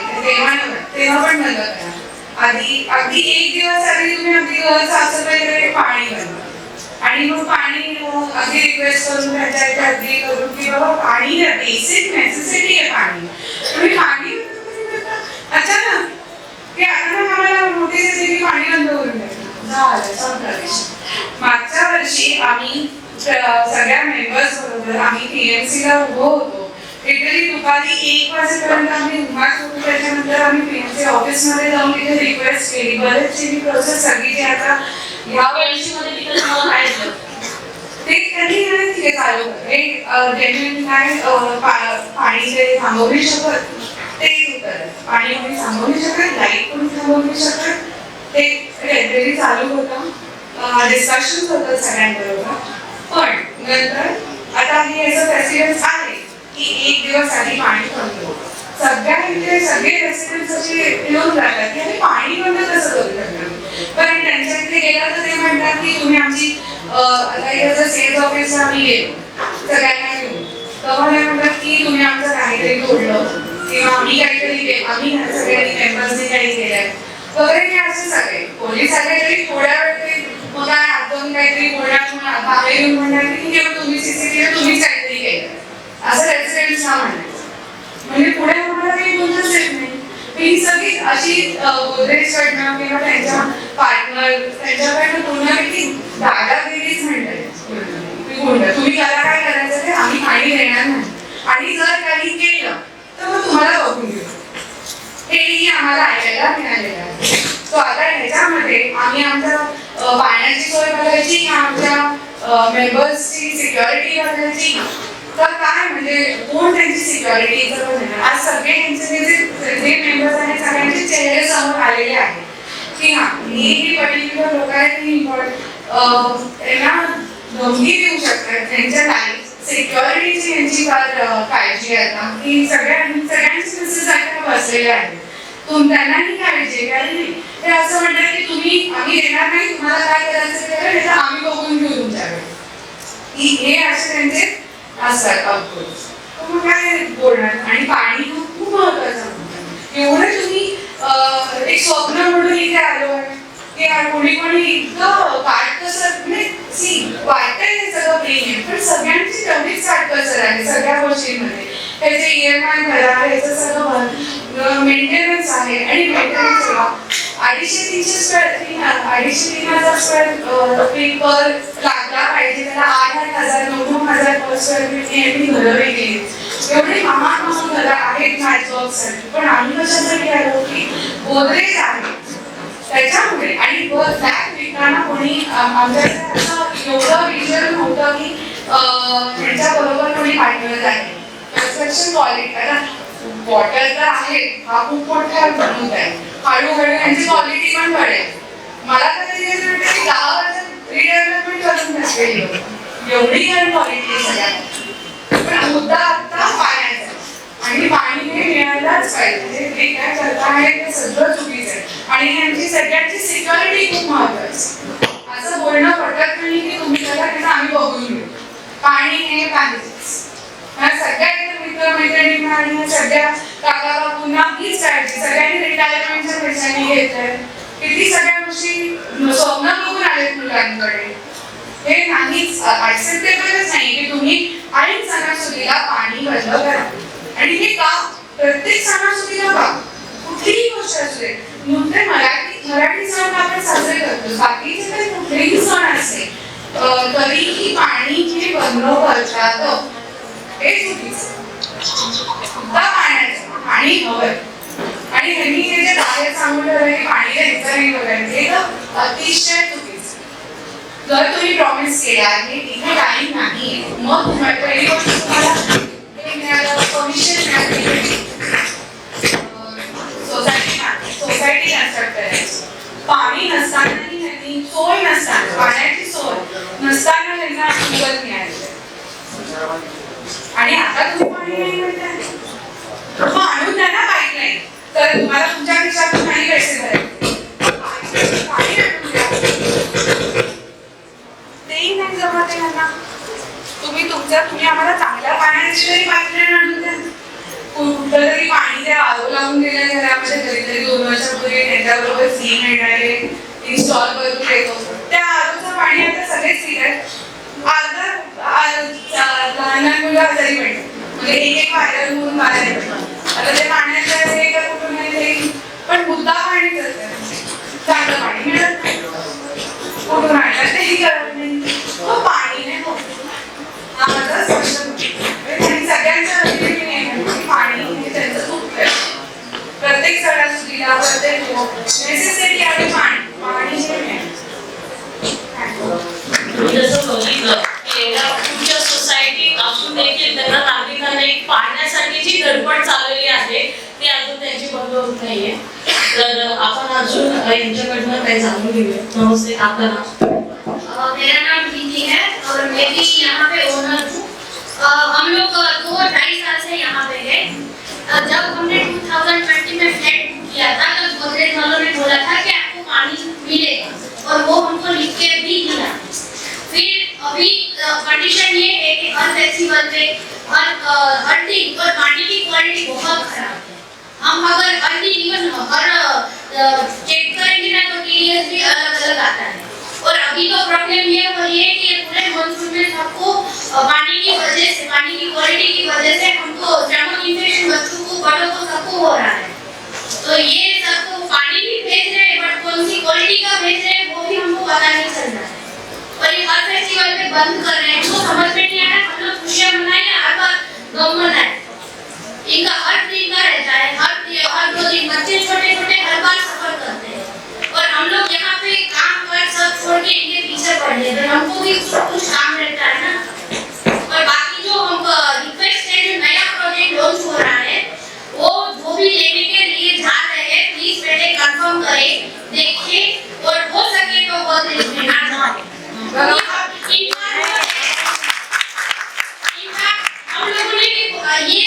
तेव्हा पण बंद करा। आधी अगदी 1 दिवस आधी तुम्ही अगदी घर साफसफाई करायला पाणी बंद आणि मग पाणी अगदी रिक्वेस्ट करून त्यांच्या इथे अगदी करून की बाबा पाणी बेसिक नेसेसिटी आहे पाणी, तुम्ही पाणी अचानक की अचानक आम्हाला नोटीस येते की पाणी बंद करून झालं संप्रवेश। मागच्या वर्षी आम्ही सगळ्या मेंबर्स बरोबर आम्ही पीएमसी ला उभो होतो, लिटरली दुपारी 1 वाजेपर्यंत आम्ही उभाच होतो। त्याच्यानंतर आम्ही पीएमसी ऑफिसमध्ये जाऊन तिथे रिक्वेस्ट केली, बरेचशी प्रोसेस सगळी जी आता या वेळेमध्ये तिकडे तुम्हाला काय झालं ते त्यांनी तिथे चालू हे जेन्युइन काय पाणी ते थांबवू नाही शकत, ते उत्तर पाणी आम्ही थांबवू नाही शकत, लाईट पण थांबवू नाही शकत, ते टेम्पररी चालू होतं, डिस्कशन होतं सगळ्यांबरोबर। पण नंतर आता हे असं फेस्टिवल्स आले की 1 दिवस आधी पाणी बंद होतं, सगळे रेसिडेंट्स असे येऊन जातात की आम्ही पाणी बंद कसं करू शकतो. पण त्यांच्या इथे गेलं तर ते म्हणतात की तुम्ही आमची सेल्स ऑफिस आम्ही गेलो सगळ्यांना घेऊन, तेव्हा ते म्हणतात की तुम्ही आमचं काहीतरी तोडलं किंवा आम्ही सगळ्यांनी मेंबर्सने काही केलंय वगैरे. हे असे सगळे पोलीस आले तरी थोड्या वेळ मग काय आतून काहीतरी बोलणार बाहेर येऊन म्हणणार की तुम्ही सीसीटीव्ही तुम्हीच काहीतरी केलं असं रेसिडेंट्सना म्हणायचं. म्हणजे पुढे आम्हाला काही बोलतच येत नाही. ही सगळी अशी गोदरेजकडनं किंवा त्यांच्या पार्टनर त्यांच्याकडनं पूर्णपैकी दादागिरीच म्हणतात. तुम्ही करा काय करायचं ते आम्ही पाणी देणार नाही आणि जर काही केलं तर मग तुम्हाला बघून घेऊ. हेही आम्हाला ऐकायला मिळालेलं आहे. तो आता ह्याच्यामध्ये आम्ही आमच्या पाण्याची सोय बघायची, आमच्या मेंबर्सची सिक्युरिटी बघायची, तर काय म्हणजे कोण त्यांची सिक्युरिटी करणार. आज सगळे त्यांचे जे मेंबर्स आहेत सगळ्यांचे चेहरे समोर आलेले आहेत की हा ही पर्टिक्युलर लोक आहेत ही त्यांना धमकी देऊ शकतात. त्यांच्या लाईफ सिक्युरिटीची यांची फार काळजी आहे आता की सगळ्यांचे मेसेज ऐकायला बसलेले आहेत. त्यांनाही काळजी कारण ते असं म्हणतात की आम्ही येणार नाही, तुम्हाला काय करायचं ते करा, आम्ही बघून घेऊ तुमच्याकडे. हे असे त्यांचे असतात ऑफकोर्स. मग काय बोलणार. आणि पाणी खूप महत्वाचं. एवढं तुम्ही एक स्वप्न म्हणून इथे आलो आहे की कोणी इतकं काटकसर म्हणजे वाटतंय हे सगळं प्रेम पण सगळ्यांची तेवढीच काटकसर आहे सगळ्या गोष्टींमध्ये. त्याचे EMI भरा, ह्याचं सगळं मेंटेनन्स आहे आणि मेंटेनन्स 250-300 स्क्वेअर फीट पर लागला पाहिजे. त्याला 8,000 9,000 पर स्क्वेअर फीट यांनी घरं वेगळी एवढी महान घरं आहेत मॅचबॉक्ससाठी. पण आम्ही कशासाठी आलो की गोदरेज आहे त्याच्यामुळे. आणि फ्लॅट विकताना कोणी आमच्याकडे असं एवढं विजन नव्हतं की त्यांच्याबरोबर कोणी पाठवत आहे. कन्स्ट्रक्शन क्वालिटी आता वॉटर तर आहे हा खूप मोठा बनवत आहे. हळूहळू यांची क्वालिटी पण कळेल. मला तर ते वाटतं की गावाचं रिडेव्हलपमेंट करून नसलेली एवढी क्वालिटी सगळ्यात. पण मुद्दा आता पाण्याचा आणि पाणी हे मिळायलाच पाहिजे. ते काय करता आहे ते सगळं चुकीचं आहे. आणि यांची सगळ्यांची सिक्युरिटी खूप महत्वाची. असं बोलणं पटत नाही की तुम्ही करा त्याचं आम्ही बघून घेऊ. पाणी हे पाहिजेच. सगळ्या मित्रमैत्रिणींना आणि सगळ्या काका काकूंना हीच काळजी. सगळ्यांनी रिटायरमेंटच्या पैशांनी घेतलंय. किती सगळ्या गोष्टी स्वप्न बघून आलेत मुलांकडे. हे नाहीच ऍक्सेप्टेबलच नाही की तुम्ही ऐन सणासुदीला पाणी बंद करा. आणि हे का प्रत्येक सणासुदीला का कुठलीही गोष्ट असू दे. नुसते मराठी सण आपण साजरे करतो बाकीचे काही कुठलेही सण असते तरीही पाणी हे बंद करतात. हे चुकीचं. पाणी हवंय आणि ह्यांनी हे जे बाहेर सांगून ठेवलंय की पाणी द्यायचं नाही वगैरे हे तर अतिशय चुकीचं. जर तुम्ही प्रॉमिस केला की इथे टाइम नाही मग पहिली गोष्ट तुम्हाला हे मिळालं परमिशन मिळाली सोसायटी कन्स्ट्रक्ट करायची. पाणी नसतानाही त्यांनी सोय नसताना पाण्याची सोय नसताना त्यांना अप्रुव्हल मिळाली. आणि आता तुम्ही पाणी नाही म्हणताय मग आणून द्या ना पाईपलाईन. तर तुम्हाला तुमच्या खिशातून नाही पैसे भरायचे. पाणी आणून द्या. तेही नाही जमत आहे त्यांना. तुम्ही आम्हाला चांगल्या पाण्याची तरी पाईपलाईन आणून द्या. कुठलं तरी पाणी त्या आरो लावून दिल्या घरामध्ये कधीतरी 2 वर्षापूर्वी त्यांच्याबरोबर सीन येणारे इन्स्टॉल करून देतो. त्या आरोचं पाणी आता सगळेच पित आहेत. लहान लहान मुलं आजारी पडतात म्हणजे एक व्हायरल म्हणून बाहेर पडतात. आता ते पाण्याचं हे का कुठून नाही पण मुद्दा पाणी करतात. चांगलं पाणी मिळत नाही. कुठून आणलं तेही कळत नाही. मग पाणी नाही होत. हा माझा स्पष्ट त्यांनी सगळ्यांच्या पाणी हे त्यांचं खूप प्रत्येक सणासुदीला प्रत्येक नेसेसिटी आहे पाणी हे जसं बघितलं तुमच्या सोसायटी असून देखील त्यांना नागरिकांना एक पाहण्यासाठी जी धडपड चाललेली आहे ती अजून त्यांची बंद होत नाहीये. तर आपण अजून यांच्याकडनं काही जाणून घेऊया. नमस्ते, आपलं नाव? मेरा नाम प्रीति है और मैं भी यहाँ पे ओनर हूँ। हम लोग 2-2.5 साल से यहाँ पे है। जब हमने हमने फ्लैट बुक किया था तो गोदरेज वालों ने बोला था कि आपको पानी मिलेगा और वो हमको लिख के भी दिया। फिर अभी कंडीशन ये है कि हर फेस्टिवल पे हर दिन और पानी की क्वालिटी बहुत खराब है। हम अगर हर दिन इवन हर चेक करेंगे ना तो टीडीएस भी अलग अलग आता है। और अभी तो प्रॉब्लम ये हो रही है कि पूरे मानसून में सबको पानी की वजह से, पानी की क्वालिटी की वजह से हमको स्टमक इन्फेक्शन बच्चों को, बड़ों को, सबको हो रहा है। तो ये सबको पानी भी भेज रहे हैं बट कौन सी क्वालिटी का भेज रहे हैं वो भी हमको पता नहीं चल रहा है। और ये हर फेस्टिवल पे बंद कर रहे हैं, तो समझ में नहीं आ रहा हम लोग खुशियां मनाएं या हर बार गम मनाएं। इनका हर दिन का रहता है, हर 2 दिन बच्चे छोटे छोटे हर बार सफर करते हैं और हम लोग यहाँ पे काम कर सब छोड़ के इनके पीछे पड़ जाते हैं। हमको भी कुछ काम रहता है ना। और बाकी जो हम रिक्वेस्ट है, जो नया प्रोजेक्ट लॉन्च हो रहा है वो जो भी लेने के लिए जा रहे हैं प्लीज पहले कंफर्म करें, देखें और हो सके तो गोदरेज में ना जाए। हम लोगों ने ये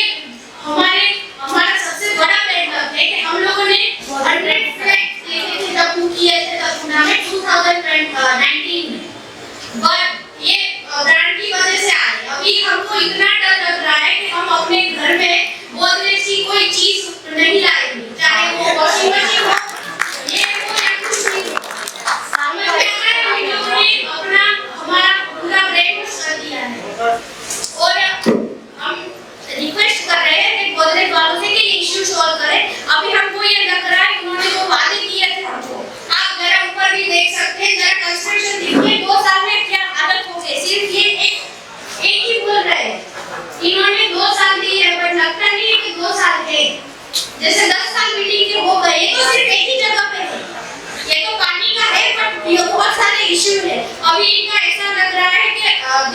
हमारा सबसे बड़ा बैकअप है कि हम लोगों ने 100 फ्लैट लेके थे जब बुक किए थे तब पुणे में 2019 में, बट ये ग्रांट की वजह से आए। अभी हमको इतना डर लग रहा है कि हम अपने घर में गोदरेज की कोई चीज नहीं लाएंगे, चाहे वो वॉशिंग मशीन हो, ये हो या कुछ भी हो। समझ में आ रहा है हम लोगों ने अपना हमारा पूरा ब्रेक कर दिया है और हम रिक्वेस्ट कर रहे हैं कि गोदरेज वालों से कि ये इश्यू सॉल्व करें। अभी हमको ये लग रहा है उन्होंने जो वादे किए थे हमको, आप जरा ऊपर भी देख सकते हैं, जरा कंस्ट्रक्शन देखिए 2 साल में क्या हालत हो गई। सिर्फ ये एक ही बोल रहे हैं, इन्होंने 2 साल दिए है बट लगता नहीं है कि 2 साल है। जैसे 10 साल बिल्डिंग के हो गए, ये तो सिर्फ एक ही जगह पे है। ये तो पानी का है बट ये बहुत सारे इश्यू है। अभी इनका ऐसा लग रहा है कि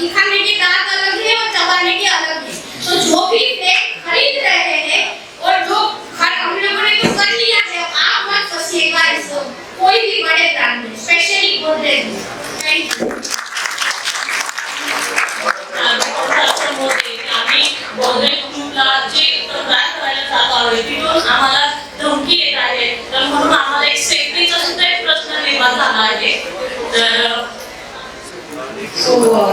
दिखाने के दांत अलग है और चबाने के अलग है। तो जो भी फ्लैट खरीद रहे हैं और जो हम लोगों ने तो कर लिया है, आप मत फंसिएगा इसको कोई भी बड़े ब्रांड में, स्पेशली गोदरेज में। Thank you. आम्ही गोदरेज ग्रुपला जे तक्रार करायला जात आहोत तिथून आम्हाला धमकी येत आहे, तर म्हणून आम्हाला एक सेफ्टीचा सुद्धा एक प्रश्न निर्माण झाला आहे। तर So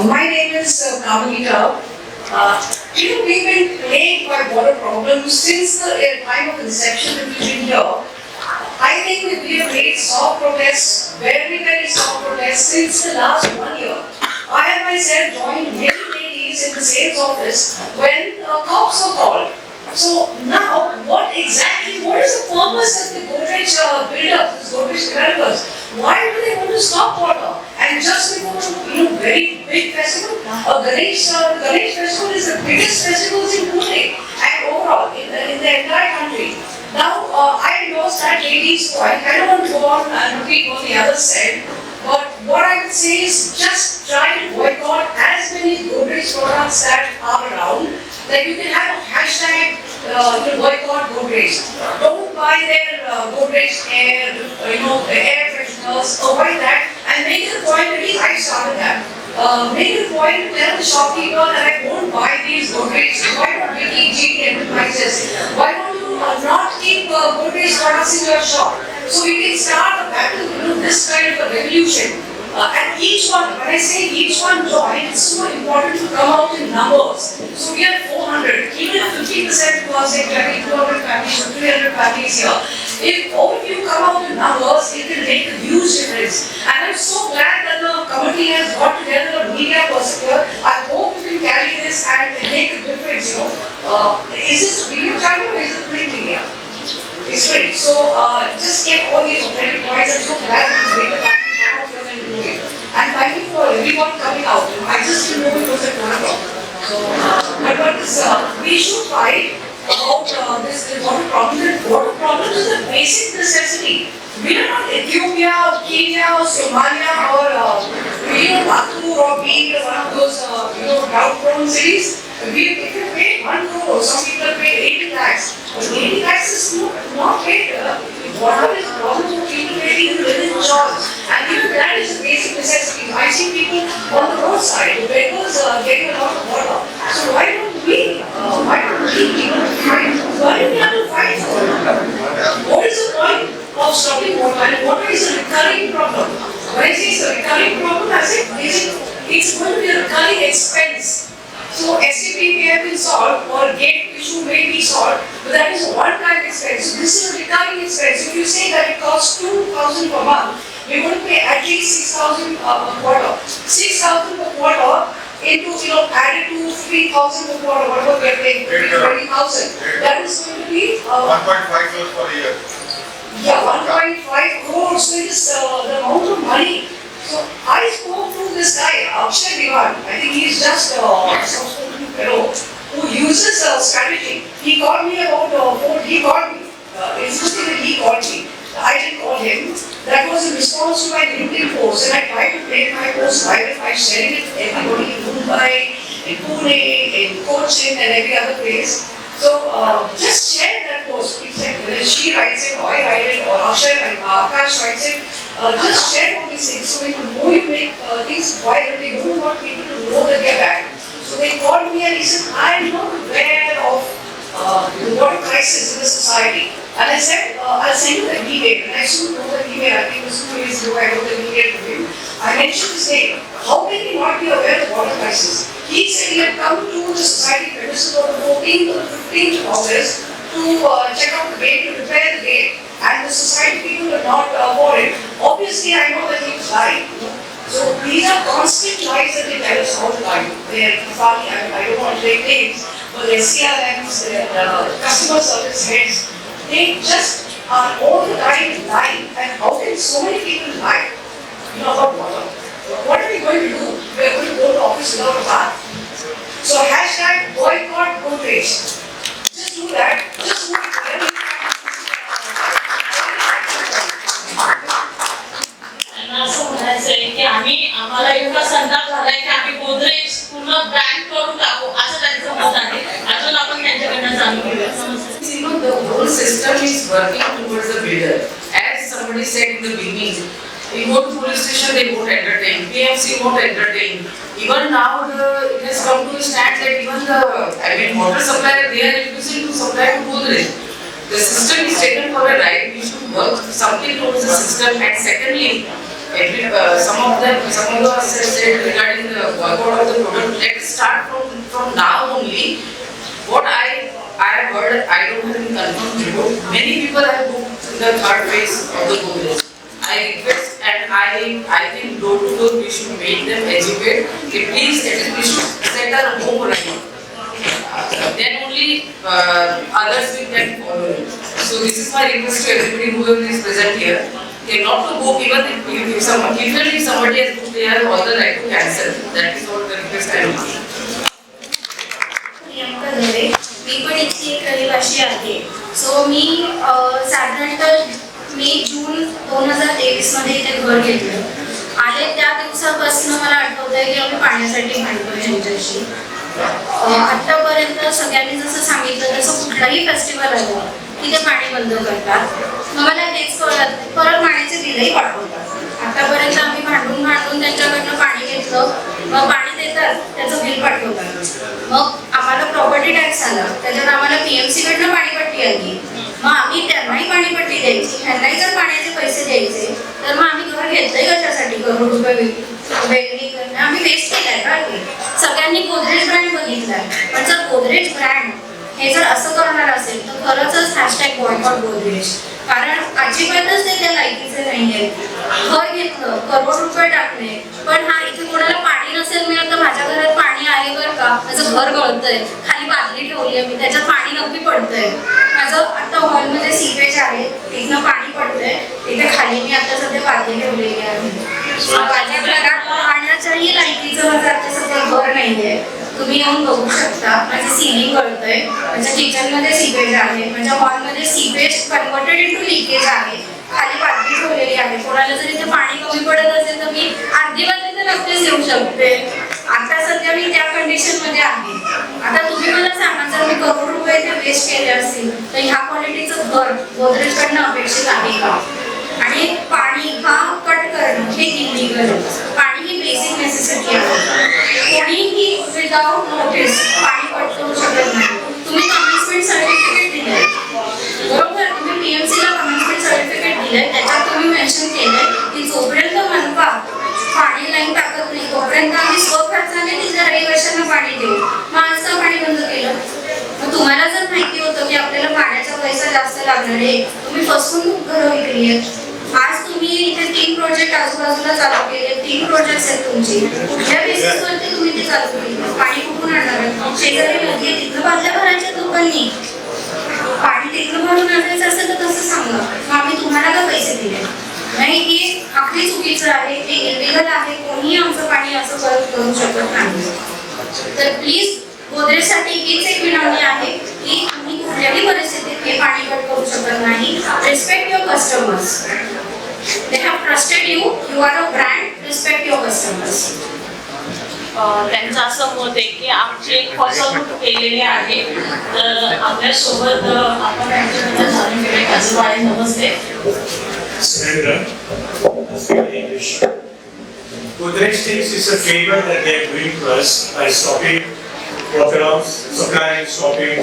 my name is Kamalita. We've been plagued by water problems since the time of inception that we've been here. I think that we have made soft protests, very soft protests since the last 1 year. I have myself joined many ladies in the sales office when cops were called. So now, what is the purpose of the Godrej builders, the Godrej developers? Why do they want to stop water? And just before very big festival, Ganesh festival is the biggest festival in Pune and overall in the entire country. Now, I endorse that lady's point. I don't want to go on and repeat what the others said, but what I would say is just try to boycott as many Godrej products that are around. Like you can have a hashtag boycott Godrej. Don't buy their Godrej air, air fresheners. Avoid that and make it a point. At least I started that. Make it a point to tell the shopkeeper that I won't buy these Godrej. Why not we keep GT enterprises? Why don't you not keep Godrej products in your shop? So we can start a battle, this kind of a revolution. And each one, when I say each one join, it's so important to come out in numbers. So we are 400, even if 50% was like 200 families or 300 families here. If all of you come out in numbers, it will make a huge difference. And I'm so glad that the committee has got together a media person here. I hope you can carry this and make a difference, Is this video channel or is it print media? It's print. So just get all these authentic points. I'm so glad that you made the package. And thank you for everyone coming out. I just didn't know it was at 1 o'clock. So, but this, we should fight about this water problem. Water problem is a basic necessity. We are not Ethiopia, or Kenya, or Somalia, or Batur, or being one of those drought-prone cities. If you pay 1 crore, some people pay 80 lakhs. But 80 lakhs is not paid. Water is a problem for people paying within jobs. And even that is a basic necessity. I see people on the roadside, the beggars getting a lot of water. So why don't we fight? Why do we have to fight for it? So STP may have been solved or gate issue may be solved, but that is a one-time expense. So this is a recurring expense. If you say that it costs 2,000 per month, we're going to pay at least 6,000 per quarter. 6,000 per quarter into, added to 3,000 per quarter, whatever we are paying, 20,000. That is going to be 1.5 crores per year. yeah, 1.5 crores. So it is the amount of money. So I spoke to this guy, Akshay Diwan. I think he's just some fellow who uses strategy. He called me about he called me. Interesting that he called me. I didn't call him. That was in response to my LinkedIn post, and I tried to make my post private by sharing it with everybody in Mumbai, in Pune, in Cochin, and every other place. So just share that post. Whether she writes it, or I write it, or Akshay and Akash writes it. Just share all these things so we can know you make things viral. They don't want people to know that they're bad. So they called me and he said, I am not aware of the water crisis in the society. And I said, I'll send you the email. And I soon know the email. I think it was 2 days ago I wrote the email to him. I mentioned his name. How can he not be aware of water crisis? He said he had come to the society premises on the 14th or the 15th of August to check out the gate, to repair the gate. And the society people are not for it. Obviously, I know that he was lying. So these are constant lies that they tell us all the time. They're funny, I don't want to take names, but their CRMs, their customer service heads, they just are all the time lying. And how can so many people lie? About water. What are we going to do? We are going to go to office without a bath. So hashtag boycott Godrej. Just do that. Just do it. असं म्हणायचंय की आम्हाला एवढा संताप झालाय की आम्ही गोदरेज पूर्ण बॅन करून टाकू असं त्यांचं मत आहे. अजून आपण त्यांच्याकडनं जाणून घेऊया. The whole system is working towards the builder. As somebody said in the beginning, we go to police station, they won't entertain. PMC won't entertain. Even now, it has come to a stand that even water supplier, they are refusing to supply to Godrej. The system is taken for a ride. We should work something towards the system. And secondly, some of us have said regarding the boycott of the product. Let's start from now only. What I have heard, I don't have any confirmed report. Many people have booked in the third phase of the Godrej. I request and I think door to door we should make them educate. Please, at least we should set our home right. Then only others will can follow. So this is my request to everybody who is present here. Okay, not to book even if somebody has booked, they have all the right to cancel. That is all the request I am making. मी पण इथली एक रहिवाशी आहे. सो मी साधारणतः जून 2023 मध्ये इथे घर घेतलं. आले त्या दिवसापासून मला आठवतंय की आम्ही पाण्यासाठी भांडतोय यांच्याशी. आतापर्यंत सगळ्यांनी जसं सांगितलं तसं कुठलाही फेस्टिवल आलं की ते पाणी बंद करतात. मला तेच कळत परत पाण्याचे बिलही पाठवतात. आतापर्यंत आम्ही भांडून त्यांच्याकडनं पाणी घेतलं, मग पाणी देतात त्याचं बिल पाठवतात. मग आम्हाला प्रॉपर्टी टॅक्स आला, त्याच्यात आम्हाला PMC कडनं पाणीपट्टी आली. मग आम्ही त्यांनाही पाणीपट्टी द्यायची, ह्यांनाही जर पाण्याचे पैसे द्यायचे तर मग आम्ही घर घेतलंय कशासाठी? करोड रुपये वेगळी करणं आम्ही वेस्ट केलाय का? सगळ्यांनी गोदरेज ब्रँड बघितलाय, पण जर गोदरेज ब्रँड हे जर असं करणार असेल तर खरंच हॅशटॅग बॉयकॉट गोदरेज. कारण अजिबातच ते त्या लायकीचे नाहीये. घर घेतलं, करोड रुपये टाकले, पण हा इथे कोणाला पाणी नसेल मिळत तर माझ्या घरात पाणी आहे बरं का, माझं घर गळतंय, खाली बादली ठेवली आहे मी, त्याच्यात पाणी नक्की पडतंय. माझं आता हॉलमध्ये सीपेज आहे, तिथनं पाणी पडतंय, तिथे खाली मी आता सध्या बादली ठेवलेली आहे. माझ्या घरात पाण्याच्याही लायकीचं माझं आता सध्या घर नाहीये. तुम्ही येऊन बघू शकता. माझं सिलिंग गळतंय, माझ्या किचनमध्ये सीपेज आहे, माझ्या हॉलमध्ये सीपेज कन्वर्टेड इंटू लिकेज आहे, खाली बादली ठेवलेली आहे. कोणाला जर इथे पाणी कमी पडत असेल तर मी अर्धी बादली तर नक्कीच येऊ शकते. आता सध्या मी त्या कंडिशन मध्ये आहे. आता तुम्ही मला सांगा, जर मी करोड रुपये इथे वेस्ट केले असतील तर ह्या क्वालिटीचं घर गोदरेज कडनं अपेक्षित आहे का? आणि पाणी हा कट करणं हे इलिगल आहे. पाणी ही बेसिक नेसेसिटी आहे. कोणीही विदाउट नोटीस पाणी कट करू शकत नाही. तुम्ही कमेन्समेंट सर्टिफिकेट दिलंय बरोबर, तुम्ही PMC ला कमेन्समेंट सर्टिफिकेट दिलंय, त्याच्यात तुम्ही मेन्शन केलंय की जोपर्यंत मनपा पाणी लाईन टाकत नाही तोपर्यंत आम्ही स्वखर्चाने तिथल्या रहिवाशांना पाणी देऊ. मग का चालू केले? 3 प्रोजेक्ट्स आहेत तुमचे, कुठल्या बेसिसवरती तुम्ही ते चालू केले? पाणी कुठून आणणार? शेजारी नदी आहे तिथं बादल्या भरायच्या लोकांनी. पाणी तिथं भरून आणायचं असेल तर तसं सांगा, मग आम्ही तुम्हाला का पैसे दिले? नाही, हे अगदी चुकीचं आहे, हे इलिगल आहे. कोणीही आमचं पाणी असं परत करू शकत नाही. तर प्लीज गोदरेजसाठी हीच एक विनंती आहे की तुम्ही कुठल्याही परिस्थितीत हे पाणी कट करू शकत नाही. Respect your customers. They have trusted you, you are a brand, respect your customers. त्यांचं असं मत आहे की आमची फसवणूक केलेली आहे. तर आपल्यासोबत आपण त्यांच्याबद्दल जाणून घेऊया. काजूबाई, नमस्ते. Godrej thinks it's a favor that they are doing to us by stopping water off, supplying, stopping.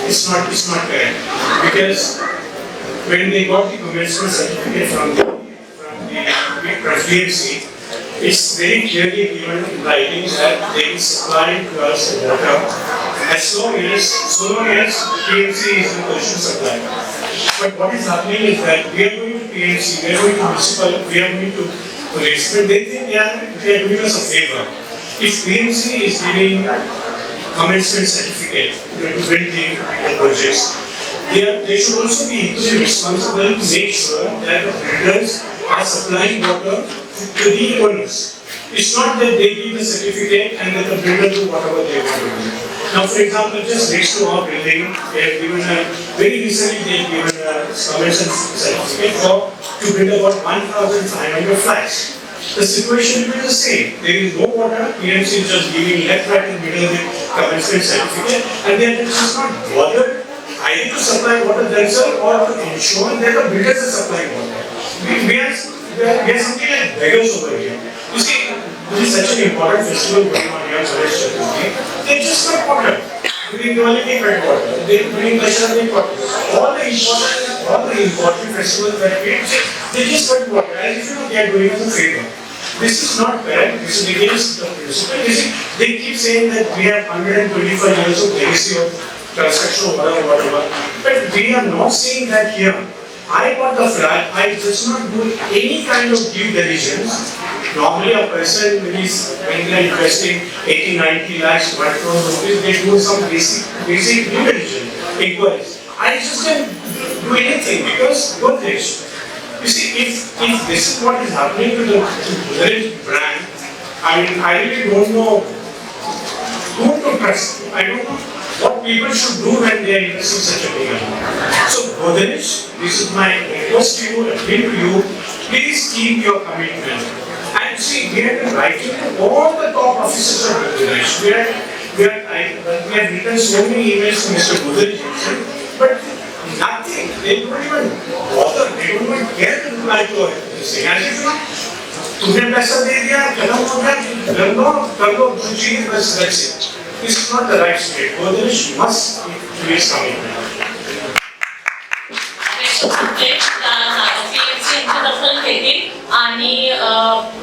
It's not correct. Because when they got the commencement certificate from the PMC, it's very clearly given in writing that they will supply to us the water so long as PMC is in position to supply. But what is happening is that we are going to PMC, we are going to municipal, we are going to police, but they think they are doing us a favor. If PMC is giving commencement certificate to build the projects, they should also be equally responsible to make sure that the builders are supplying water to the owners. It's not that they give the certificate and that the builder do whatever they want to do. Now, for example, just next to our building, they have given very recently they have given a commencement certificate to build about 1,500 flats. The situation will be the same. There is no water, PMC is just giving left, right and middle the commencement certificate, and they are just not bothered either to supply water themselves or to ensure that the builders are supplying water. We are something like beggars over here. You see, this is such an important festival going on here, Ganesh Chaturthi. They just got water. During Diwali, they got water. During Dussehra, they got water. All the important festivals that we have, they just got water. As if they are doing us a favor. This is not correct. This is against the principle. They keep saying that we have 125 years of legacy of construction or whatever. But we are not saying that here. I got the flat, I just not do any kind of due diligence. Normally a person when they are investing 80, 90 lakhs, 1 crore rupees, they do some basic due diligence, inquiries. I just can't do anything because Godrej. You see, if this is what is happening to the Godrej brand, I mean, I really don't know who to trust. I don't know what people should do when they are investing such a big amount. So Godrej, this is my request to you, appeal to you, please keep your commitment. And see, we have been writing to all the top officers of Godrej. We have written so many emails to Mr. Godrej, but nothing. They don't even bother. They don't even care to reply to this thing. As if तुमने पैसा दे दिया, खत्म हो गया, कर लो, जो चाहिए बस that's it. This is not the right state. Godrej must be commitment. दखल घेतील आणि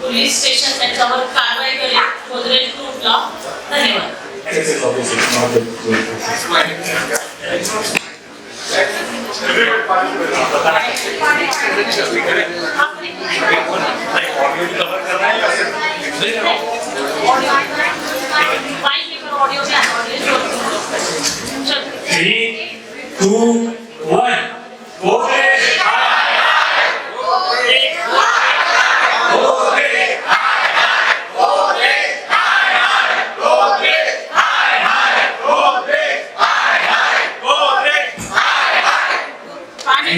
पोलीस स्टेशन त्यांच्यावर कारवाई करेल गोदरेज ग्रुपला. धन्यवाद. ऑडियो 3, 2, 1. पाणी